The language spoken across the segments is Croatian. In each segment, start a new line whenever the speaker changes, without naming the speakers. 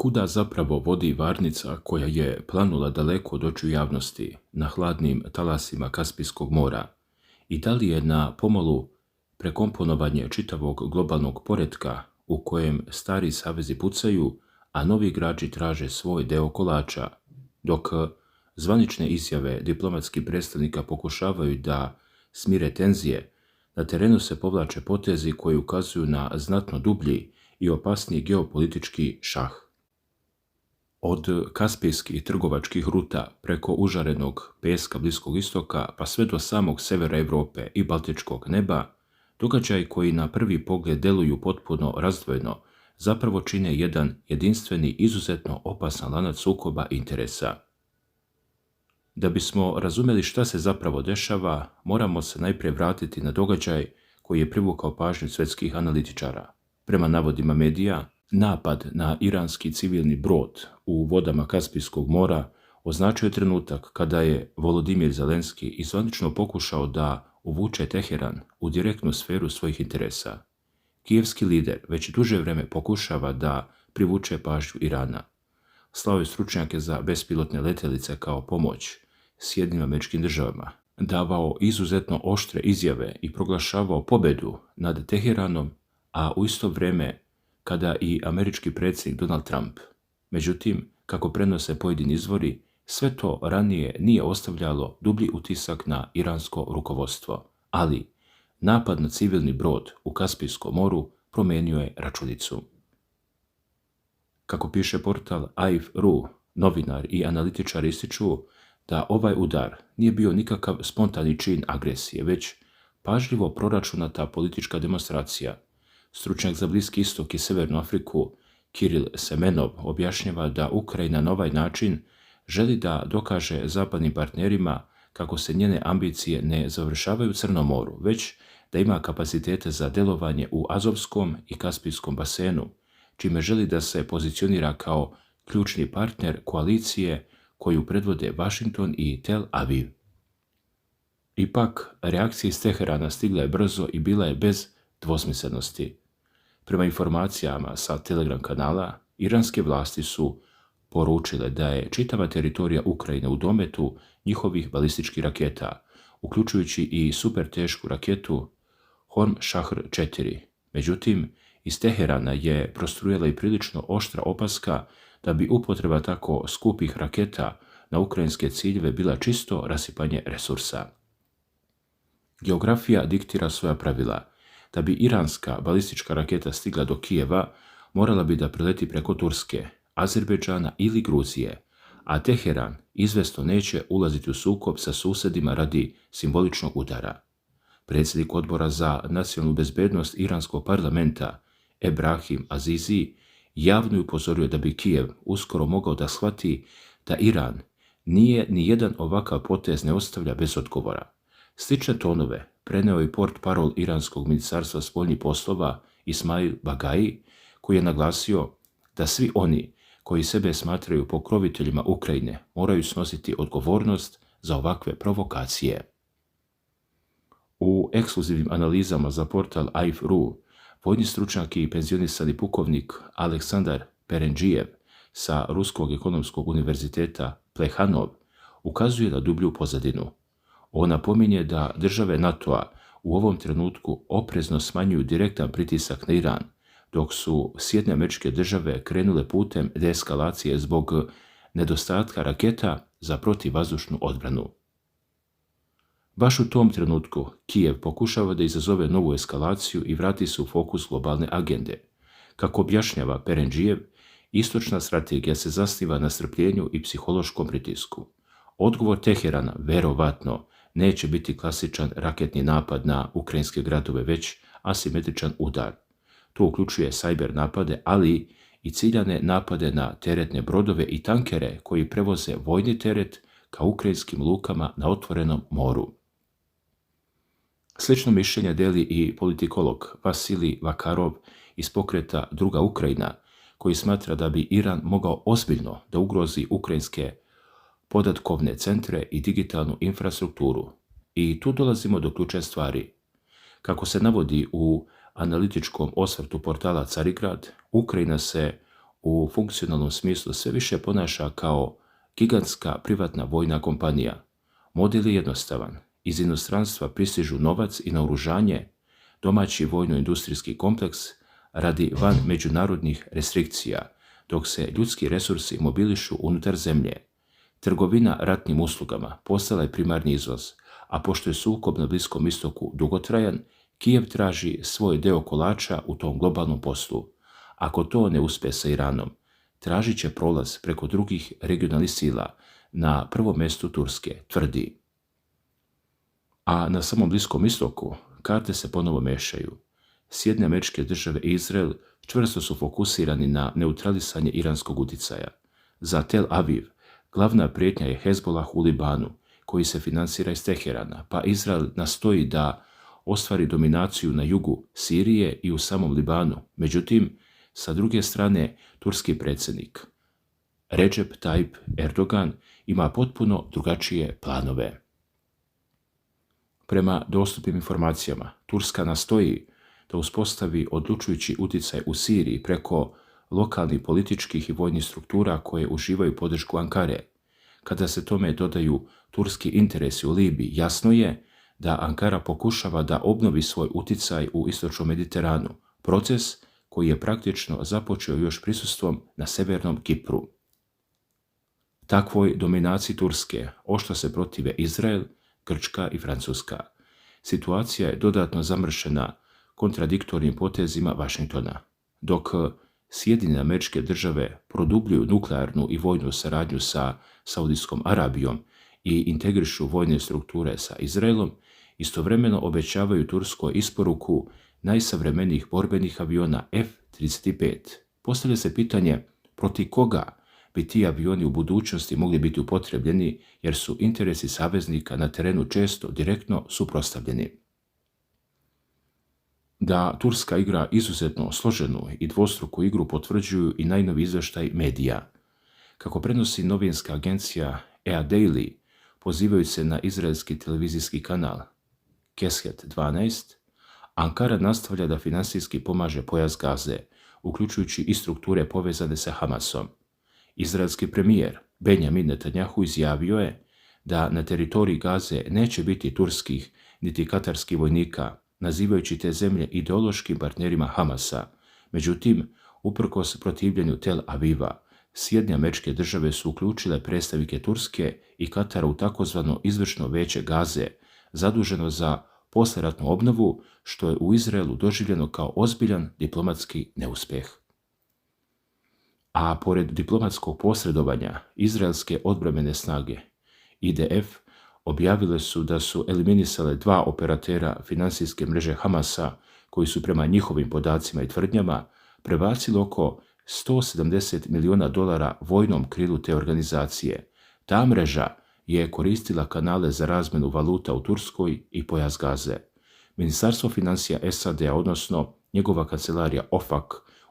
Kuda zapravo vodi varnica koja je planula daleko od očiju javnosti na hladnim talasima Kaspijskog mora i da li je na pomolu prekomponovanje čitavog globalnog poretka u kojem stari savezi pucaju, a novi igrači traže svoj deo kolača, dok zvanične izjave diplomatskih predstavnika pokušavaju da smire tenzije, na terenu se povlače potezi koji ukazuju na znatno dublji i opasniji geopolitički šah. Od kaspijskih trgovačkih ruta preko užarenog peska Bliskog istoka pa sve do samog severa Europe i Baltičkog neba, događaji koji na prvi pogled deluju potpuno razdvojeno zapravo čine jedan jedinstveni, izuzetno opasan lanac sukoba interesa. Da bismo razumjeli šta se zapravo dešava, moramo se najprije vratiti na događaj koji je privukao pažnju svjetskih analitičara. Prema navodima medija, napad na iranski civilni brod u vodama Kaspijskog mora označio je trenutak kada je Volodimir Zelenski izvanično pokušao da uvuče Teheran u direktnu sferu svojih interesa. Kijevski lider već duže vrijeme pokušava da privuče pažnju Irana. Slao je stručnjake za bespilotne letjelice kao pomoć Sjedinjenim Američkim Državama, davao izuzetno oštre izjave i proglašavao pobjedu nad Teheranom, a u isto vrijeme kada i američki predsjednik Donald Trump. Međutim, kako prenose pojedini izvori, sve to ranije nije ostavljalo dublji utisak na iransko rukovodstvo, ali napad na civilni brod u Kaspijskom moru promijenio je računicu. Kako piše portal AIF.ru, novinar i analitičar ističu da ovaj udar nije bio nikakav spontani čin agresije, već pažljivo proračunata politička demonstracija. Stručnjak za Bliski istok i Severnu Afriku Kiril Semenov objašnjava da Ukrajina na ovaj način želi da dokaže zapadnim partnerima kako se njene ambicije ne završavaju u Crnom moru, već da ima kapacitete za delovanje u Azovskom i Kaspijskom basenu, čime želi da se pozicionira kao ključni partner koalicije koju predvode Washington i Tel Aviv. Ipak, reakcija iz Teherana stigla je brzo i bila je bez dvosmislenosti. Prema informacijama sa Telegram kanala, iranske vlasti su poručile da je čitava teritorija Ukrajine u dometu njihovih balističkih raketa, uključujući i super tešku raketu Horn-Shahr 4. Međutim, iz Teherana je prostrujela i prilično oštra opaska da bi upotreba tako skupih raketa na ukrajinske ciljeve bila čisto rasipanje resursa. Geografija diktira svoja pravila. Da bi iranska balistička raketa stigla do Kijeva, morala bi da preleti preko Turske, Azerbejdžana ili Gruzije, a Teheran izvesno neće ulaziti u sukob sa susjedima radi simboličnog udara. Predsjednik odbora za nacionalnu bezbednost iranskog parlamenta Ebrahim Azizi javno je upozorio da bi Kijev uskoro mogao da shvati da Iran ni jedan ovakav potez ne ostavlja bez odgovora. Slične tonove preneo je portparol iranskog ministarstva spoljnih poslova Ismail Bagai, koji je naglasio da svi oni koji sebe smatraju pokroviteljima Ukrajine moraju snositi odgovornost za ovakve provokacije. U ekskluzivnim analizama za portal AIF.ru vojni stručnjak i penzionisani pukovnik Aleksandar Perendžijev sa Ruskog ekonomskog univerziteta Plehanov ukazuje na dublju pozadinu. On napominje da države NATO-a u ovom trenutku oprezno smanjuju direktan pritisak na Iran, dok su Sjedinjene Američke Države krenule putem deeskalacije zbog nedostatka raketa za protivvazdušnu odbranu. Baš u tom trenutku Kijev pokušava da izazove novu eskalaciju i vrati se u fokus globalne agende. Kako objašnjava Perendžijev, istočna strategija se zasniva na strpljenju i psihološkom pritisku. Odgovor Teherana, verovatno, neće biti klasičan raketni napad na ukrajinske gradove, već asimetričan udar. To uključuje sajber napade, ali i ciljane napade na teretne brodove i tankere koji prevoze vojni teret ka ukrajinskim lukama na otvorenom moru. Slično mišljenje deli i politikolog Vasilij Vakarov iz pokreta Druga Ukrajina, koji smatra da bi Iran mogao ozbiljno da ugrozi ukrajinske podatkovne centre i digitalnu infrastrukturu. I tu dolazimo do ključne stvari. Kako se navodi u analitičkom osvrtu portala Carigrad, Ukrajina se u funkcionalnom smislu sve više ponaša kao gigantska privatna vojna kompanija. Model je jednostavan. Iz inostranstva pristižu novac i naoružanje, domaći vojno-industrijski kompleks radi van međunarodnih restrikcija, dok se ljudski resursi mobilišu unutar zemlje. Trgovina ratnim uslugama postala je primarni izvoz, a pošto je sukob na Bliskom istoku dugotrajan, Kijev traži svoj deo kolača u tom globalnom poslu. Ako to ne uspe sa Iranom, tražit će prolaz preko drugih regionalnih sila, na prvom mjestu Turske, tvrdi. A na samom Bliskom istoku karte se ponovo mešaju. Sjedinjene Američke Države i Izrael čvrsto su fokusirani na neutralisanje iranskog uticaja. Za Tel Aviv glavna prijetnja je Hezbollah u Libanu, koji se finansira iz Teherana, pa Izrael nastoji da ostvari dominaciju na jugu Sirije i u samom Libanu. Međutim, sa druge strane, turski predsjednik Recep Tayyip Erdogan ima potpuno drugačije planove. Prema dostupnim informacijama, Turska nastoji da uspostavi odlučujući utjecaj u Siriji preko lokalnih političkih i vojnih struktura koje uživaju podršku Ankare. Kada se tome dodaju turski interesi u Libiji, jasno je da Ankara pokušava da obnovi svoj utjecaj u istočnom Mediteranu, proces koji je praktično započeo još prisustvom na severnom Kipru. Takvoj dominaciji Turske oštro se protive Izrael, Grčka i Francuska. Situacija je dodatno zamršena kontradiktornim potezima Vašingtona. Dok Sjedinjene Američke Države produbljuju nuklearnu i vojnu saradnju sa Saudijskom Arabijom i integrišu vojne strukture sa Izraelom, istovremeno obećavaju Turskoj isporuku najsavremenijih borbenih aviona F-35. Postavlja se pitanje protiv koga bi ti avioni u budućnosti mogli biti upotrebljeni, jer su interesi saveznika na terenu često direktno suprotstavljeni. Da Turska igra izuzetno složenu i dvostruku igru potvrđuju i najnoviji izvještaj medija. Kako prenosi novinska agencija EA Daily, pozivajući se na izraelski televizijski kanal Keshet 12, Ankara nastavlja da finansijski pomaže pojas Gaze, uključujući i strukture povezane sa Hamasom. Izraelski premijer Benjamin Netanjahu izjavio je da na teritoriji Gaze neće biti turskih niti katarskih vojnika, nazivajući te zemlje ideološkim partnerima Hamasa. Međutim, uprkos protivljenju Tel Aviva, Sjedinjene Američke Države su uključile predstavnike Turske i Katara u takozvano izvršno veće Gaze, zaduženo za poslijeratnu obnovu, što je u Izraelu doživljeno kao ozbiljan diplomatski neuspjeh. A pored diplomatskog posredovanja, izraelske odbrambene snage IDF objavile su da su eliminisale 2 operatera finansijske mreže Hamasa, koji su prema njihovim podacima i tvrdnjama prebacili oko $170 milijuna vojnom krilu te organizacije. Ta mreža je koristila kanale za razmjenu valuta u Turskoj i pojas Gaze. Ministarstvo financija SAD-a, odnosno njegova kancelarija OFAC,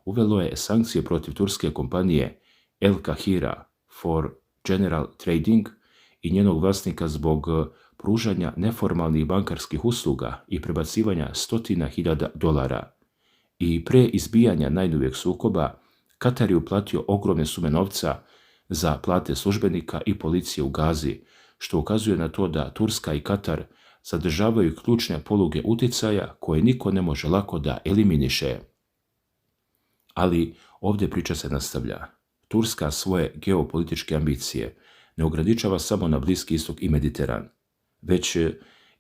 uvelo je sankcije protiv turske kompanije El Kahira for General Trading i njenog vlasnika zbog pružanja neformalnih bankarskih usluga i prebacivanja $100.000. I pre izbijanja najnovijeg sukoba, Katar je uplatio ogromne sume novca za plate službenika i policije u Gazi, što ukazuje na to da Turska i Katar sadržavaju ključne poluge utjecaja koje niko ne može lako da eliminiše. Ali ovdje priča se nastavlja. Turska svoje geopolitičke ambicije ne ograničava samo na Bliski istok i Mediteran, već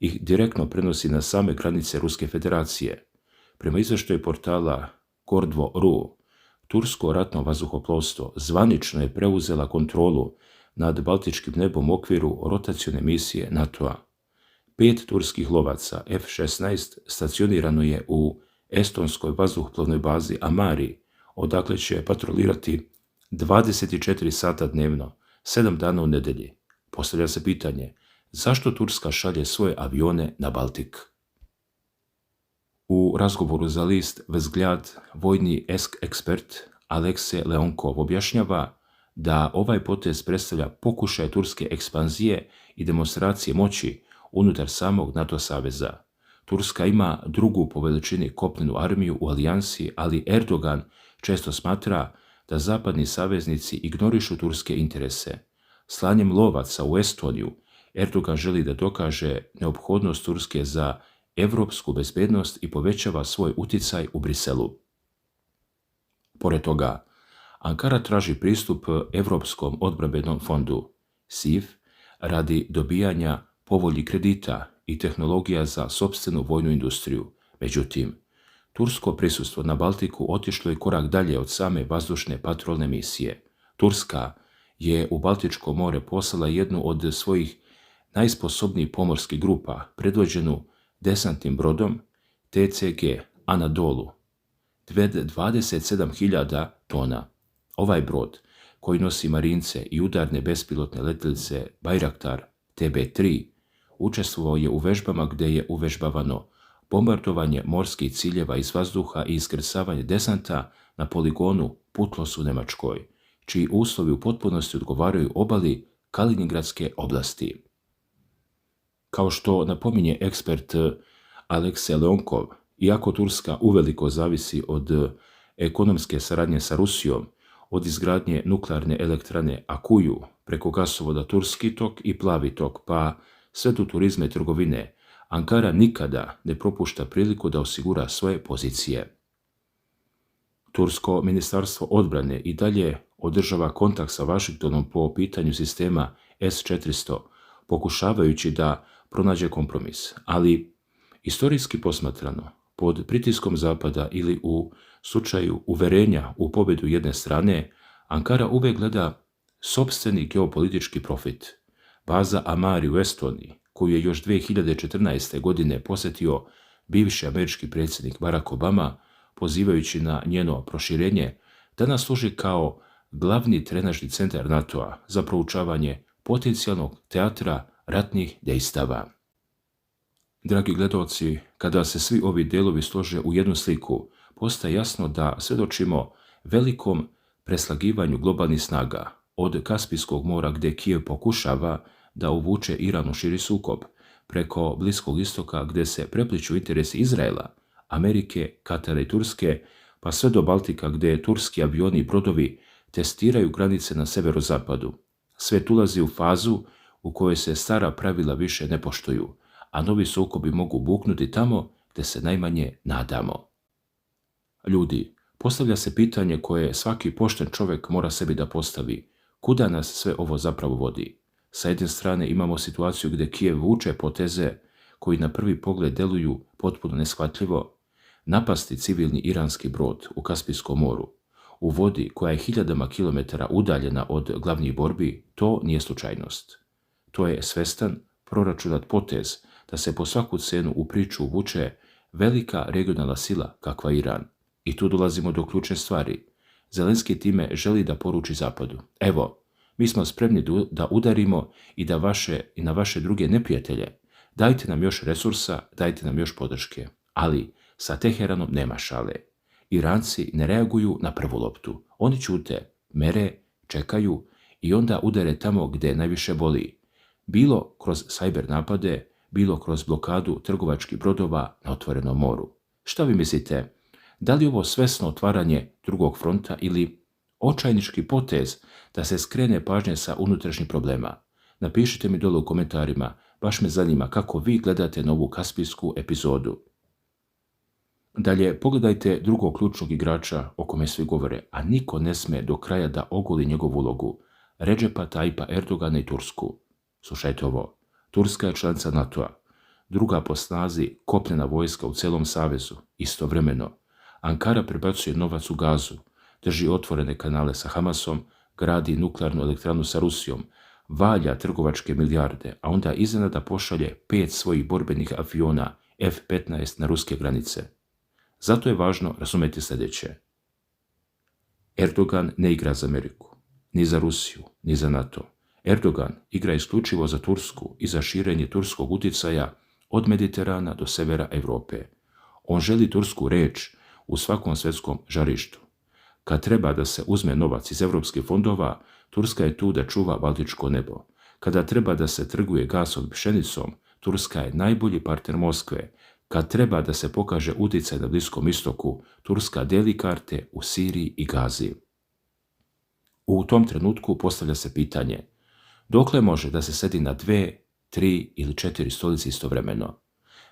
ih direktno prenosi na same granice Ruske federacije. Prema izvještaju portala Gordvo.ru, tursko ratno vazduhoplovstvo zvanično je preuzela kontrolu nad Baltičkim nebom u okviru rotacione misije NATO-a. 5 turskih lovaca F-16 stacionirano je u estonskoj vazduhoplovnoj bazi Amari, odakle će patrolirati 24 sata dnevno, 7 dana u nedelji. Postavlja se pitanje, zašto Turska šalje svoje avione na Baltik? U razgovoru za list Vzgljad vojni ekspert Alekse Leonkov objašnjava da ovaj potez predstavlja pokušaj turske ekspanzije i demonstracije moći unutar samog NATO saveza. Turska ima drugu po veličini kopnenu armiju u alijansi, ali Erdogan često smatra da zapadni saveznici ignorišu turske interese. Slanjem lovaca u Estoniju, Erdogan želi da dokaže neophodnost Turske za evropsku bezbednost i povećava svoj uticaj u Briselu. Pored toga, Ankara traži pristup Evropskom odbrambenom fondu, SIF, radi dobijanja povoljnih kredita i tehnologija za sopstvenu vojnu industriju. Međutim, tursko prisustvo na Baltiku otišlo je korak dalje od same vazdušne patrolne misije. Turska je u Baltičko more poslala jednu od svojih najsposobnijih pomorskih grupa, predvođenu desantnim brodom TCG Anadolu, 27.000 tona. Ovaj brod, koji nosi marince i udarne bespilotne letjelice Bayraktar TB3, učestvovao je u vežbama gdje je uvežbavano bombardovanje morskih ciljeva iz vazduha i iskrcavanje desanta na poligonu Putlos u Njemačkoj, čiji uslovi u potpunosti odgovaraju obali Kaliningradske oblasti. Kao što napominje ekspert Aleksej Leonkov, iako Turska uveliko zavisi od ekonomske saradnje sa Rusijom, od izgradnje nuklearne elektrane Akuju preko gasovoda Turski tok i Plavi tok, pa sve do turizma i trgovine, Ankara nikada ne propušta priliku da osigura svoje pozicije. Tursko ministarstvo odbrane i dalje održava kontakt sa Vašingtonom po pitanju sistema S-400, pokušavajući da pronađe kompromis, ali istorijski posmatrano, pod pritiskom Zapada ili u slučaju uverenja u pobjedu jedne strane, Ankara uvijek gleda sopstveni geopolitički profit. Baza Amari u Estoniji, koju je još 2014. godine posjetio bivši američki predsjednik Barack Obama, pozivajući na njeno proširenje, danas služi kao glavni trenažni centar NATO-a za proučavanje potencijalnog teatra ratnih dejstava. Dragi gledaoci, kada se svi ovi delovi slože u jednu sliku, postaje jasno da svjedočimo velikom preslagivanju globalnih snaga, od Kaspijskog mora gdje Kijev pokušava da uvuče Iran u širi sukob, preko Bliskog istoka gdje se prepliču interesi Izraela, Amerike, Katara i Turske, pa sve do Baltika gdje turski avioni i brodovi testiraju granice na severozapadu. Svet ulazi u fazu u kojoj se stara pravila više ne poštuju, a novi sukobi mogu buknuti tamo gdje se najmanje nadamo. Ljudi, postavlja se pitanje koje svaki pošten čovjek mora sebi da postavi. Kuda nas sve ovo zapravo vodi? Sa jedne strane imamo situaciju gdje Kijev vuče poteze koji na prvi pogled deluju potpuno neshvatljivo, napasti civilni iranski brod u Kaspijskom moru, u vodi koja je hiljadama kilometara udaljena od glavnih borbi, to nije slučajnost. To je svestan, proračunat potez da se po svaku cenu u priču uvuče velika regionalna sila kakva Iran. I tu dolazimo do ključne stvari. Zelenski time želi da poruči Zapadu: evo, mi smo spremni da udarimo i na vaše druge neprijatelje. Dajte nam još resursa, dajte nam još podrške. Ali sa Teheranom nema šale. Iranci ne reaguju na prvu loptu. Oni ćute, mere, čekaju i onda udare tamo gdje najviše boli. Bilo kroz sajber napade, bilo kroz blokadu trgovačkih brodova na otvorenom moru. Šta vi mislite? Da li ovo svesno otvaranje drugog fronta ili očajnički potez da se skrene pažnje sa unutrašnjih problema? Napišite mi dole u komentarima, baš me zanima kako vi gledate na ovu kaspijsku epizodu. Dalje, pogledajte drugog ključnog igrača o kome svi govore, a niko ne sme do kraja da ogoli njegovu ulogu, Redžepa Tajpa Erdogana i Tursku. Slušajte ovo, Turska je članica NATO-a, druga po snazi kopnena vojska u celom savezu. Istovremeno, Ankara prebacuje novac u Gazu, drži otvorene kanale sa Hamasom, gradi nuklearnu elektranu sa Rusijom, valja trgovačke milijarde, a onda iznenada pošalje 5 svojih borbenih aviona F-15 na ruske granice. Zato je važno razumjeti sljedeće. Erdogan ne igra za Ameriku, ni za Rusiju, ni za NATO. Erdogan igra isključivo za Tursku i za širenje turskog utjecaja od Mediterana do severa Europe. On želi tursku reč u svakom svjetskom žarištu. Kad treba da se uzme novac iz evropskih fondova, Turska je tu da čuva baltičko nebo. Kada treba da se trguje gasom i pšenicom, Turska je najbolji partner Moskve. Kad treba da se pokaže utjecaj na Bliskom istoku, Turska deli karte u Siriji i Gazi. U tom trenutku postavlja se pitanje dokle može da se sedi na 2, 3 ili 4 stolice istovremeno?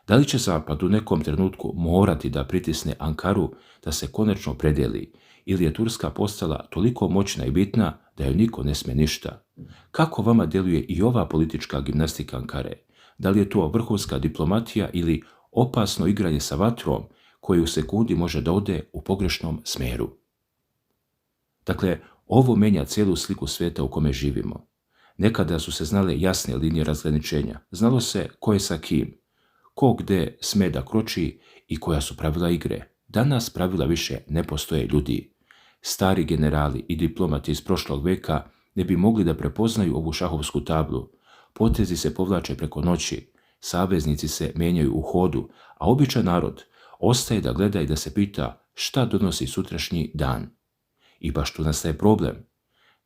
Da li će Zapad u nekom trenutku morati da pritisne Ankaru da se konačno predeli ili je Turska postala toliko moćna i bitna da joj niko ne sme ništa? Kako vama djeluje i ova politička gimnastika Ankare? Da li je to vrhunska diplomatija ili opasno igranje sa vatrom koje u sekundi može da ode u pogrešnom smeru? Dakle, ovo menja cijelu sliku svijeta u kome živimo. Nekada su se znale jasne linije razgraničenja. Znalo se ko je sa kim, ko gde sme da kroči i koja su pravila igre. Danas pravila više ne postoje, ljudi. Stari generali i diplomati iz prošlog veka ne bi mogli da prepoznaju ovu šahovsku tablu. Potezi se povlače preko noći, saveznici se menjaju u hodu, a običan narod ostaje da gleda i da se pita šta donosi sutrašnji dan. I baš tu nastaje problem.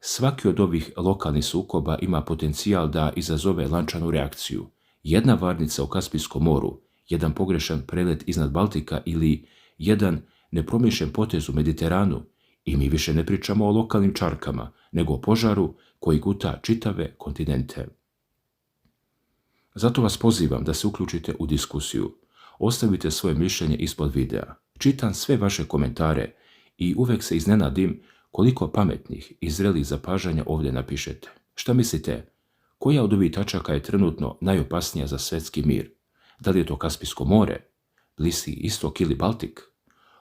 Svaki od ovih lokalnih sukoba ima potencijal da izazove lančanu reakciju. Jedna varnica u Kaspijskom moru, jedan pogrešan prelet iznad Baltika ili jedan nepromišljen potez u Mediteranu i mi više ne pričamo o lokalnim čarkama, nego o požaru koji guta čitave kontinente. Zato vas pozivam da se uključite u diskusiju. Ostavite svoje mišljenje ispod videa. Čitam sve vaše komentare i uvek se iznenadim koliko pametnih i zrelih zapažanja ovdje napišete. Šta mislite? Koja od ovih tačaka je trenutno najopasnija za svjetski mir? Da li je to Kaspijsko more, Bliski istok ili Baltik?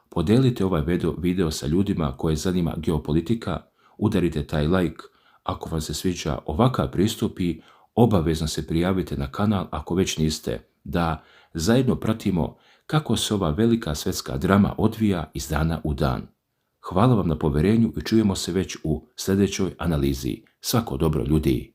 Podelite ovaj video sa ljudima koje zanima geopolitika, udarite taj like ako vam se sviđa ovakav pristup i obavezno se prijavite na kanal ako već niste, da zajedno pratimo kako se ova velika svjetska drama odvija iz dana u dan. Hvala vam na poverenju i čujemo se već u sljedećoj analizi. Svako dobro, ljudi!